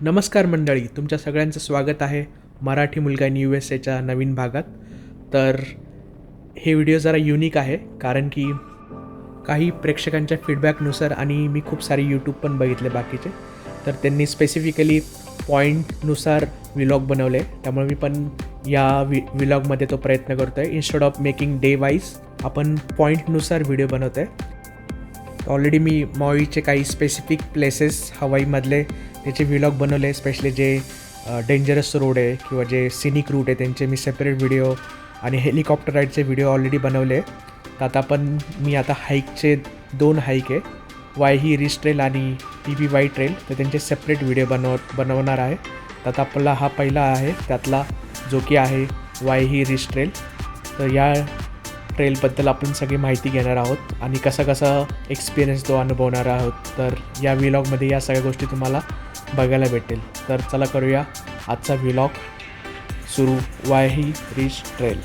नमस्कार मंडळी, तुमच्या सगळ्यांचं स्वागत आहे मराठी मुलगा इन USA नवीन भागात. तर हे व्हिडिओ जरा युनिक आहे कारण की काही प्रेक्षकांच्या फीडबॅकनुसार आणि मी खूप सारे यूट्यूब पण बघितले बाकीचे, तर त्यांनी स्पेसिफिकली पॉईंटनुसार व्लॉग बनवले. त्यामुळे मी पण या व्लॉगमध्ये तो प्रयत्न करतो आहे. Instead of making day wise आपण पॉईंटनुसार व्हिडिओ बनवतो आहे. ऑलरेडी मी मॉईचे काही स्पेसिफिक प्लेसेस हवाईमधले त्याचे व्लॉग बनवले, स्पेशली जे डेंजरस रोड आहे किंवा जे सिनिक रूट आहे त्यांचे मी सेपरेट व्हिडिओ आणि हेलिकॉप्टर राईडचे व्हिडिओ ऑलरेडी बनवले. तर आता पण मी आता हाईकचे 2 हाईक आहे, वायही रिस्ट ट्रेल आणि TBY ट्रेल, तर त्यांचे सेपरेट व्हिडिओ बनवणार आहे. तर आता आपला हा पहिला आहे त्यातला, जो की आहे वायही रिस्ट ट्रेल. तर या ट्रेलबद्दल आपण सगळी माहिती घेणार आहोत आणि कसा एक्सपिरियन्स तो अनुभवणार आहोत. तर या व्लॉगमध्ये या सगळ्या गोष्टी तुम्हाला बघायला भेटेल. तर चला करूया आजचा व्लॉग सुरू. वायही रिस्ट ट्रेल.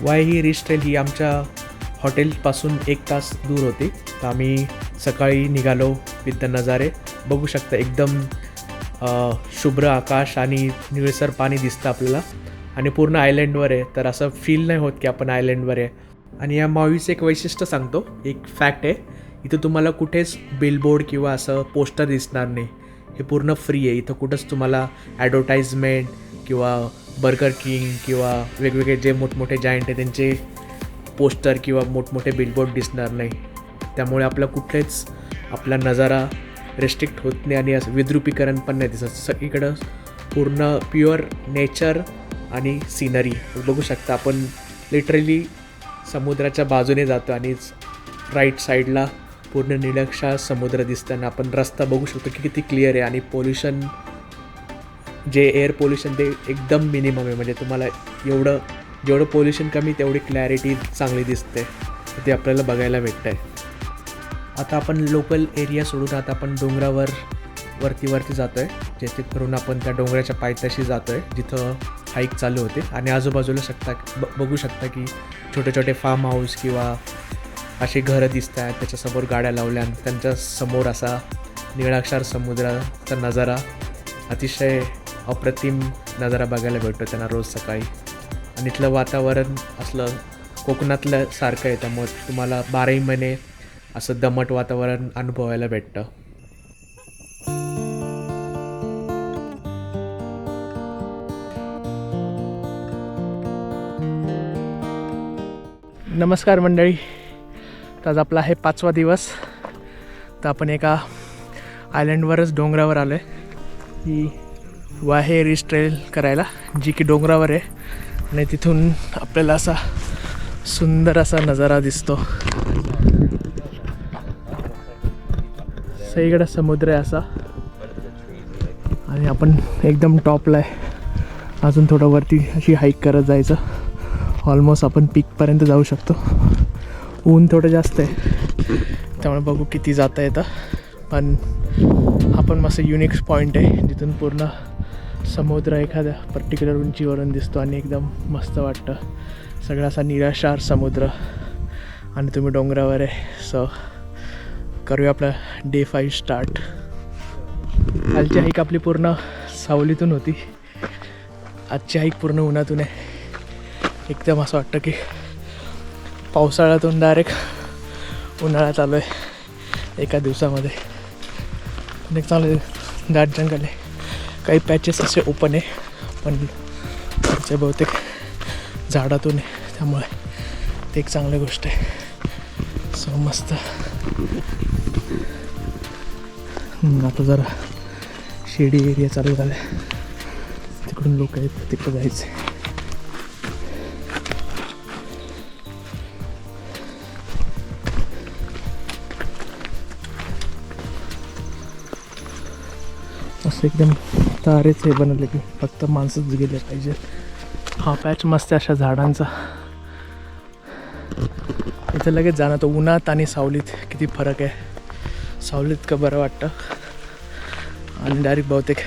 वायही रिस्ट ट्रेल ही आमच्या हॉटेलपासून 1 तास दूर होती. तर आम्ही सकाळी निघालो विथ द नजारे. बघू शकता एकदम शुभ्र आकाश आणि निळसर पाणी दिसतं आपल्याला आणि पूर्ण आयलंडवर आहे. तर असं फील नाही होत की आपण आयलंडवर आहे. आणि या मावीचं एक वैशिष्ट्य सांगतो, एक फॅक्ट आहे, इथं तुम्हाला कुठेच बिलबोर्ड किंवा असं पोस्टर दिसणार नाही. हे पूर्ण फ्री आहे. इथं कुठंच तुम्हाला ॲडव्हर्टाईजमेंट किंवा बर्गर किंग किंवा वेगवेगळे जे मोठमोठे जायंट आहे त्यांचे पोस्टर किंवा मोठमोठे बिलबोर्ड दिसणार नाही. त्यामुळे आपला कुठलेच आपला नजारा रेस्ट्रिक्ट होत नाही आणि असं विद्रुपीकरण पण नाही दिसत. सगळीकडं पूर्ण प्युअर नेचर आणि सिनरी बघू शकता. आपण लिटरली समुद्राच्या बाजूने जातो आणि राईट साईडला पूर्ण निळक्षार समुद्र दिसताना आपण रस्ता बघू शकतो की किती क्लिअर आहे. आणि पोल्युशन, जे एअर पोल्युशन ते एकदम मिनिमम आहे. म्हणजे तुम्हाला जेवढं पोल्युशन कमी तेवढी क्लॅरिटी चांगली दिसते. ते आपल्याला बघायला भेटतं आहे. आता आपण लोकल एरिया सोडून आता आपण डोंगरावर वरती जातो आहे, जेथे करून आपण त्या डोंगराच्या पायथ्याशी जातो आहे जिथं हाईक चालू होते. आणि आजूबाजूला बघू शकता की छोटे छोटे फार्म हाऊस किंवा असे घरं दिसत आहेत. त्याच्यासमोर गाड्या लावल्या आणि त्यांच्या समोर असा निळाक्षार समुद्राचा नजारा, अतिशय अप्रतिम नजारा बघायला भेटतो त्यांना रोज सकाळी. आणि इथलं वातावरण असलं कोकणातलं सारखं आहे, त्यामुळे तुम्हाला 12ही महिने असं दमट वातावरण अनुभवायला भेटतं. नमस्कार मंडळी, तर आज आपला आहे 5वा दिवस. तर आपण एका आयलंडवरच डोंगरावर आलो आहे ही वाहे रिस्ट ट्रेल करायला, जी की डोंगरावर आहे. आणि तिथून आपल्याला असा सुंदर असा नजारा दिसतो. सगळीकडे समुद्र आहे असा आणि आपण एकदम टॉपला आहे. अजून थोडं वरती अशी हाईक करत जायचं. ऑलमोस्ट आपण पीकपर्यंत जाऊ शकतो. ऊन थोडं जास्त आहे त्यामुळे बघू किती जाता येतं. पण हा पण मस्त युनिक पॉईंट आहे जिथून पूर्ण समुद्र एखाद्या पर्टिक्युलर उंचीवरून दिसतो आणि एकदम मस्त वाटतं. सगळा असा निराशार समुद्र आणि तुम्ही डोंगरावर आहे. सो करूया आपला डे 5 स्टार्ट. कालची हाईक आपली पूर्ण सावलीतून होती, आजची हाईक पूर्ण उन्हातून आहे. एकदम असं वाटतं की पावसाळ्यातून डायरेक्ट उन्हाळा चालू आहे एका दिवसामध्ये. एक चांगलं दाट जंगल आहे, काही पॅचेस असे ओपन आहे पण त्याचे बहुतेक झाडातून आहे, त्यामुळे ते एक चांगली गोष्ट आहे. सो मस्त. आता जरा शेडी एरिया चालू झाला आहे, तिकडून लोक आहेत, तिकडं जायचं आहे. असं एकदम तारेच हे बनवले की फक्त माणसंच गेले पाहिजे. हा पॅच मस्त अशा झाडांचा. इथं लगेच जाणं तो उन्हात आणि सावलीत किती फरक आहे. सावलीत का बरं वाटतं आणि डायरेक्ट बहुतेक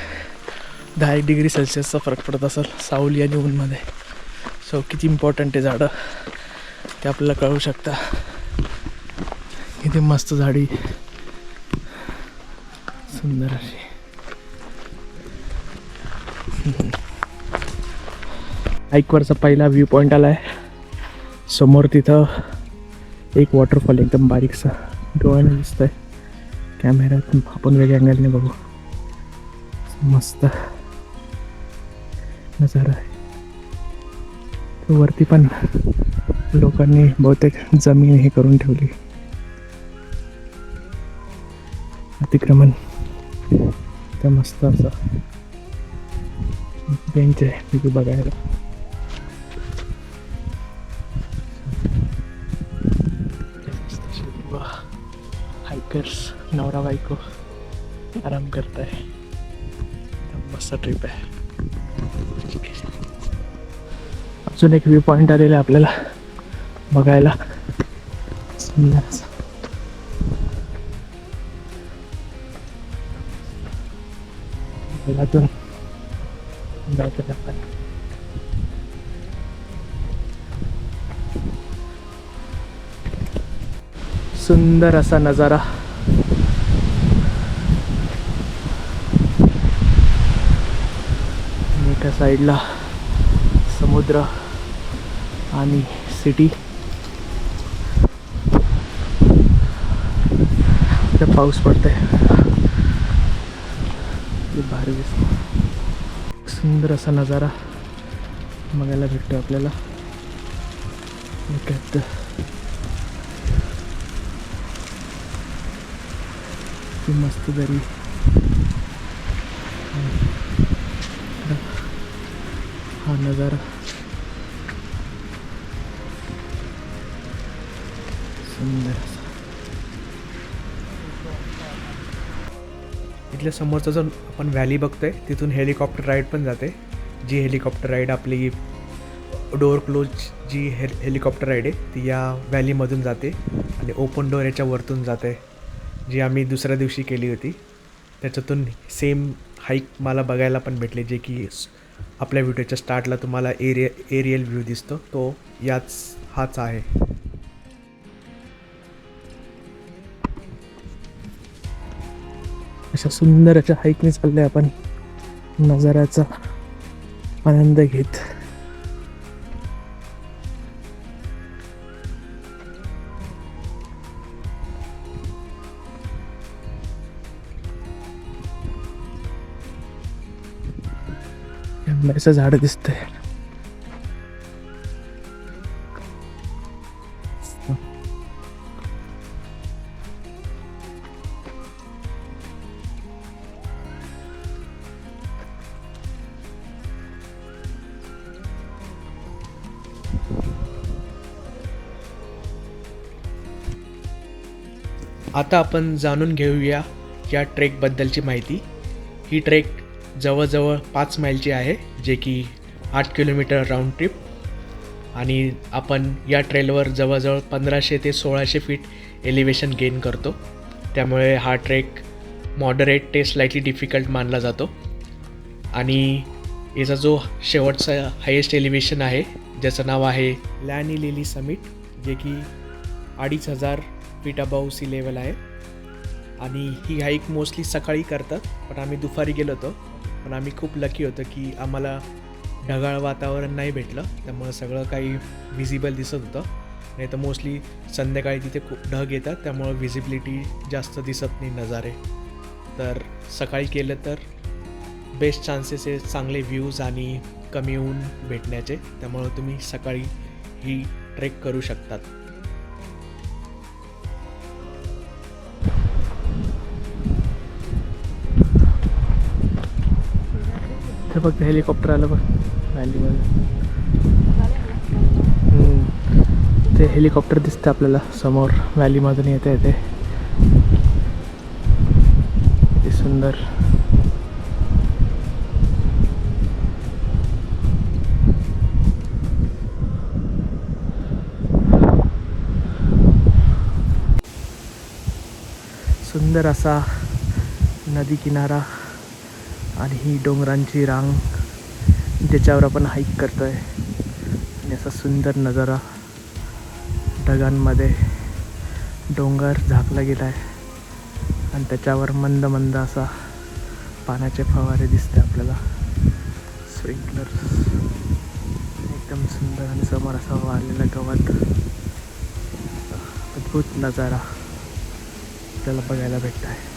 10 डिग्री सेल्सिअसचा फरक पडत असेल सावली आणि ऊनमध्ये. सो किती इम्पॉर्टंट आहे झाडं ते आपल्याला कळू शकता. किती मस्त झाडी, सुंदर अशी. हाईकवरचा पहिला व्ह्यू पॉईंट आला आहे. समोर तिथं एक वॉटरफॉल एकदम बारीकसा डोळ्याने दिसतंय. कॅमेऱ्यात आपण वेगळ्या अँगलने बघू. मस्त नजारा आहे. वरती पण लोकांनी बहुतेक जमीन हे करून ठेवली. अतिक्रमण. तर मस्त असं बेंच आहे तिथे बघायला. हायकर्स नवरा बायको आराम करताय. मस्त ट्रिप आहे. अजून एक व्ह्यू पॉईंट आलेला आहे आपल्याला बघायला. जायचं आपण. सुंदर असा नजारा. एका साईडला समुद्र आणि सिटी. पाऊस पडतोय. भारी दिसतो. सुंदर असा नजारा बघायला भेटतो आपल्याला. मस्त दरी. हा नजारा सुंदर असा. इथल्या समोरचा जो आपण व्हॅली बघतोय तिथून हेलिकॉप्टर राईड पण जाते. जी हेलिकॉप्टर राईड आपली डोअर क्लोज जी हेलिकॉप्टर राईड आहे ती या व्हॅलीमधून जाते आणि ओपन डोअर याच्या वरतून जाते, जी आम्ही दुसऱ्या दिवशी केली होती. त्याच्यातून सेम हाईक मला बघायला पण भेटले, जे की आपल्या व्हिडिओच्या स्टार्टला तुम्हाला एरियल व्ह्यू दिसतो तो हाच आहे. अशा सुंदर अशा हाईकने चालले आपण नजाऱ्याचा आनंद घेत. आंब्याचं झाड दिसतंय. आता आपण जाणून घेऊया या ट्रेकबद्दलची माहिती. ही ट्रेक जवळजवळ 5 मैलची आहे, जे की 8 किलोमीटर राऊंड ट्रिप. आणि आपण या ट्रेलवर जवळजवळ 1500 ते 1600 फीट एलिव्हेशन गेन करतो. त्यामुळे हा ट्रेक मॉडरेट ते स्लाइटली डिफिकल्ट मानला जातो. आणि याचा जो शेवटचा हायेस्ट एलिव्हेशन आहे ज्याचं नाव आहे लॅनी लिली समिट, जे की 2500 फीट अबाव सी लेवल आहे. आणि ही हाईक मोस्टली सकाळी करतात, पण आम्ही दुपारी गेलो होतो. पण आम्ही खूप लकी होतो की आम्हाला ढगाळ वातावरण नाही भेटलं, त्यामुळं सगळं काही व्हिजिबल दिसत होतं. नाही तर मोस्टली संध्याकाळी तिथे खूप ढग येतात, त्यामुळं व्हिजिबिलिटी जास्त दिसत नाही नजारे. तर सकाळी केलं तर बेस्ट चान्सेस आहे चांगले व्ह्यूज आणि कमी ऊन भेटण्याचे. त्यामुळं तुम्ही सकाळी ही ट्रेक करू शकतात. तर फक्त हेलिकॉप्टर आलं बघ व्हॅलीमध्ये. ते हेलिकॉप्टर दिसतं आपल्याला समोर व्हॅलीमधून येते. ते सुंदर. सुंदर असा नदी किनारा आणि ही डोंगरांची रांग ज्याच्यावर आपण हाईक करतो आहे. आणि असा सुंदर नजारा, ढगांमध्ये डोंगर झाकला गेला आहे आणि त्याच्यावर मंद मंद असा पाण्याचे फवारे दिसते आपल्याला, स्प्रिंकलर्स. एकदम सुंदर आणि समोर असा वाढलेला गवत, अद्भुत नजारा आपल्याला बघायला भेटत आहे.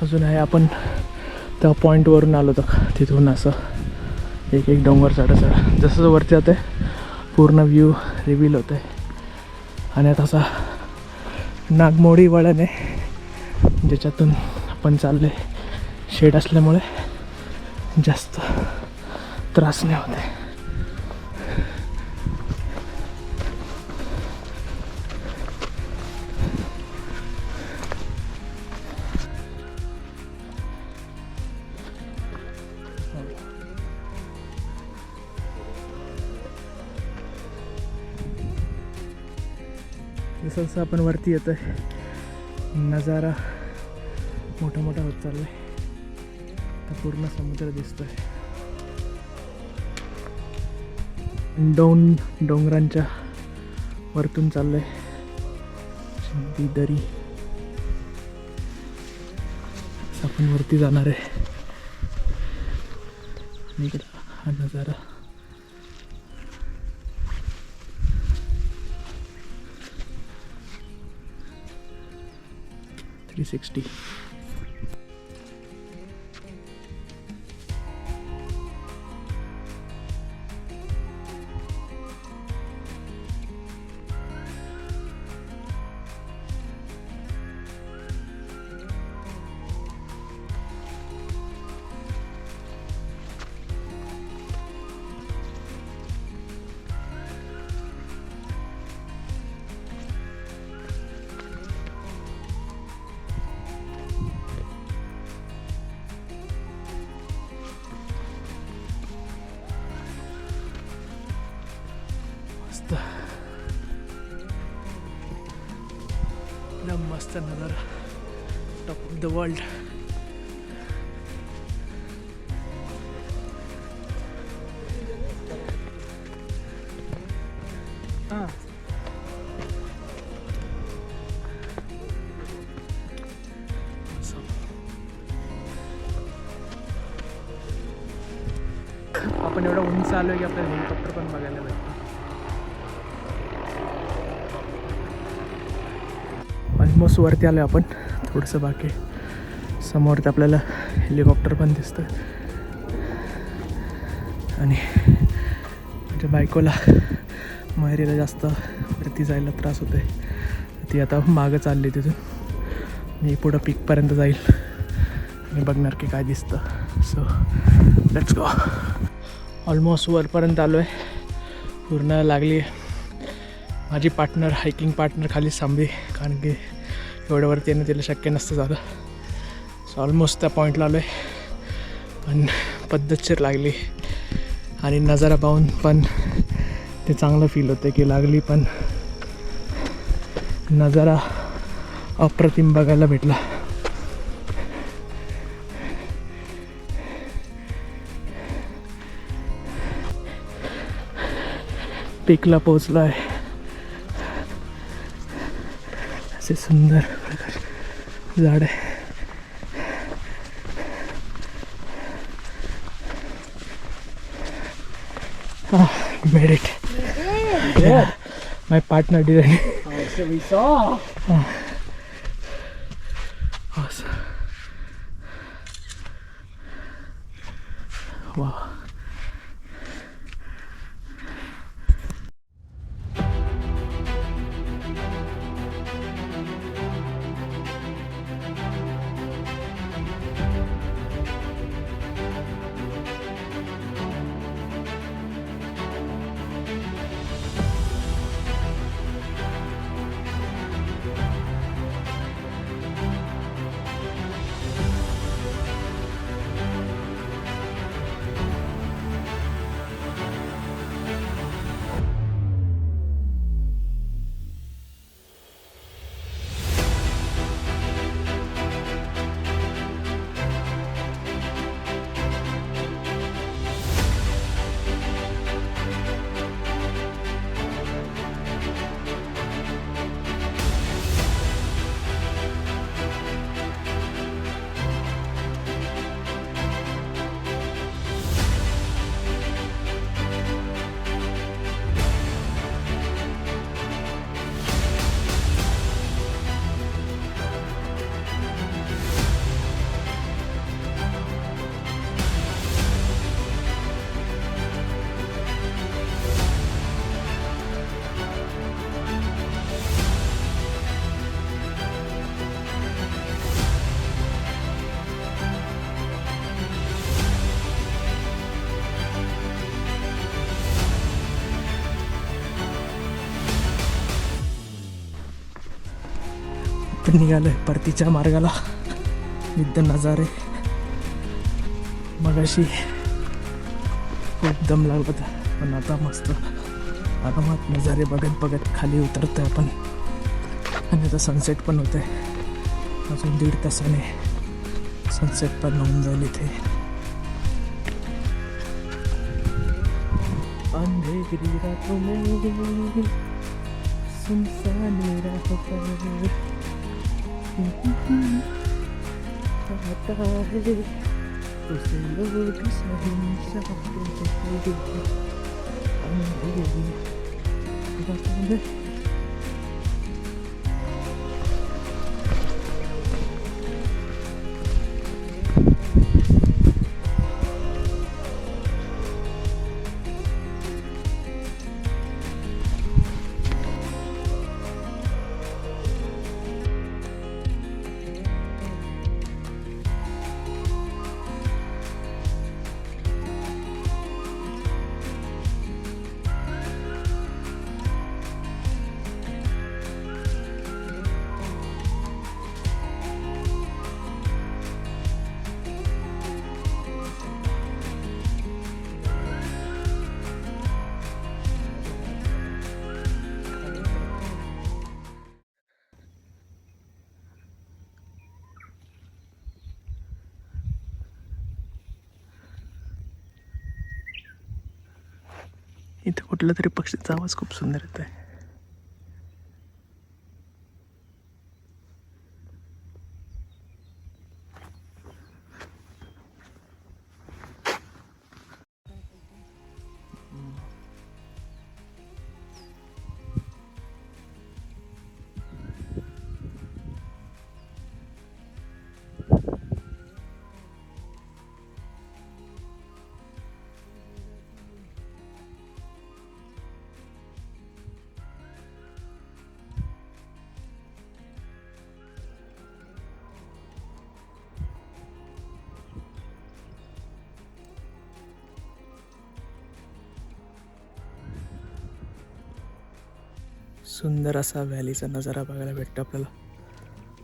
अजून आहे आपण त्या पॉईंटवरून आलो तर तिथून असं एक एक डोंगर चढत जसं वरती जातं पूर्ण व्ह्यू रिव्हील होतं आहे. आणि आता असा नागमोडी वळण आहे ज्याच्यातून आपण चालले, शेड असल्यामुळे जास्त त्रास नाही होत आहे. जसं जसं आपण वरती येतो आहे नजारा मोठा मोठा होत चालला आहे. तर पूर्ण समुद्र दिसतोय. डोंगरांच्या वरतून चाललंय ती दरी. आपण वरती जाणार आहे आणि इकडं हा नजारा. $360. एकदम मस्त नजारा, टॉप ऑफ द वर्ल्ड. आपण एवढं उंच आलो की आपल्याला हेलिकॉप्टर पण बघायला भेटतं. ऑलमोस्ट वरती आलो आपण, थोडंसं बाकी समोर आपल्याला हेलिकॉप्टर पण दिसतं. आणि माझ्या बायकोला मयुरीला जास्त वरती जायला त्रास होतो आहे. ती आता मागं चालली तिथून. मी पुढं पीकपर्यंत जाईल आणि बघणार की काय दिसतं. So let's go. ऑलमोस्ट वरपर्यंत आलो आहे, पूर्ण लागली. माझी पार्टनर, हायकिंग पार्टनर खाली थांबली कारण की एवढ्यावरती येणं तिला शक्य नसतं झालं. सो ऑलमोस्ट त्या पॉईंटला आलो आहे, पण पद्धतशीर लागली आणि नजारा पाहून पण ते चांगलं फील होतं की लागली, पण नजारा अप्रतिम बघायला भेटला. पीकला पोचलो आहे. असे सुंदर झाड आहे. Made it. Yeah. My partner didn't. So we saw. Awesome. Wow. निघालो आहे परतीच्या मार्गाला. विद्य नजारे. मगाशी खूप दम लागला होता, पण आता मस्त आरामात नजारे बघत बघत खाली उतरतोय आपण. आणि आता सनसेट पण होत आहे. अजून 1.5 तासाने सनसेट पण होऊन जाईल इथे. अंधेरी रातों में सुनसान राहों पर आता है उसे लोग शहंशाह कहते हैं. अंधेरी रातों में इथं कुठला तरी पक्षीचा आवाज खूप सुंदर येत आहे. सुंदर असा व्हॅलीचा नजारा बघायला भेटतो आपल्याला.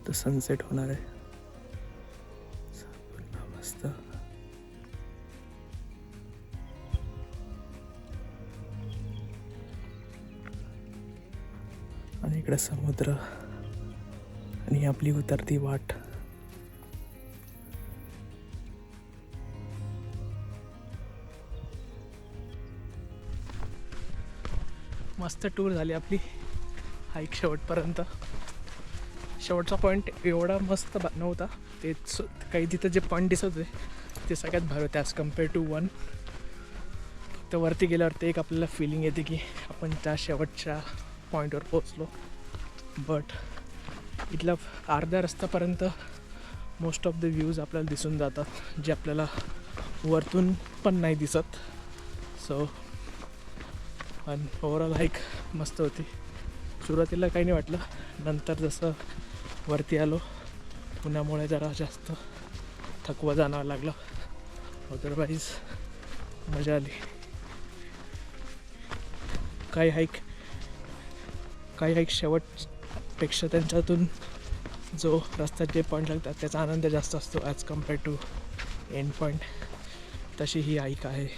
तर सनसेट होणार आहे मस्त. आणि इकडे समुद्र आणि आपली उतरती वाट. मस्त टूर झाली आपली हाईक शेवटपर्यंत. शेवटचा पॉईंट एवढा मस्त नव्हता. तेच काही तिथं जे पॉईंट दिसत होते ते सगळ्यात भारी होते ॲज कम्पेअर टू 1. फक्त वरती गेल्यावर ते एक आपल्याला फिलिंग येते की आपण त्या शेवटच्या पॉईंटवर पोचलो. बट इथला अर्ध्या रस्त्यापर्यंत मोस्ट ऑफ द व्ह्यूज आपल्याला दिसून जातात जे आपल्याला वरतून पण नाही दिसत. सो पण ओव्हरऑल हाईक मस्त होती. सुरुवातीला काही नाही वाटलं, नंतर जसं वरती आलो पुण्यामुळे जरा जास्त थकवा जाणवायला लागला. अदरवाईज मजा आली. काही हाईक शेवटपेक्षा त्यांच्यातून जो रस्त्यात जे पॉईंट लागतात त्याचा आनंद जास्त असतो as compare to end point. तशी ही हाईक आहे.